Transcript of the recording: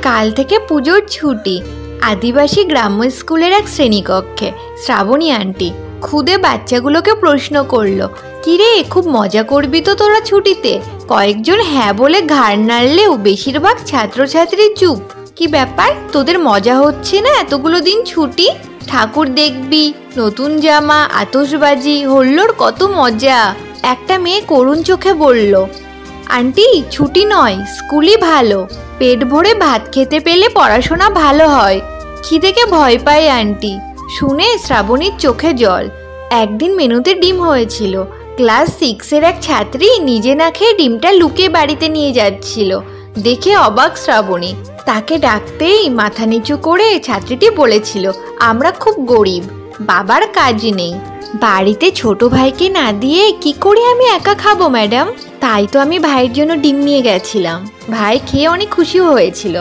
কাল থেকে পুজোর ছুটি। আদিবাসী গ্রাম্য স্কুলের এক শ্রেণীকক্ষে শ্রাবণী আন্টি খুদে বাচ্চাগুলোকে প্রশ্ন করলো, কিরে খুব মজা করবি তো তোরা ছুটিতে? কয়েকজন হ্যাঁ বলে ঘাড় নাড়লেও বেশিরভাগ ছাত্রছাত্রী চুপ। কি ব্যাপার, তোদের মজা হচ্ছে না এতগুলো দিন ছুটি? ঠাকুর দেখবি, নতুন জামা, আতশবাজি, হল্লোর, কত মজা। একটা মেয়ে করুণ চোখে বলল, আন্টি ছুটি নয়, স্কুলই ভালো। পেট ভরে ভাত খেতে পেলে পড়াশোনা ভালো হয়। খিদেকে ভয় পায় আন্টি। শুনে শ্রাবণীর চোখে জল। একদিন মেনুতে ডিম হয়েছিল। ক্লাস 6-এর এক ছাত্রী নিজে না খেয়ে ডিমটা লুকিয়ে বাড়িতে নিয়ে যাচ্ছিল। দেখে অবাক শ্রাবণী। তাকে ডাকতেই মাথা নিচু করে ছাত্রীটি বলেছিল, আমরা খুব গরিব, বাবার কাজ নেই, বাড়িতে ছোট ভাইকে না দিয়ে কি করে আমি একা খাবো ম্যাডাম? তাই তো আমি ভাইয়ের জন্য ডিম নিয়ে গেছিলাম। ভাই খেয়ে অনেক খুশিও হয়েছিল।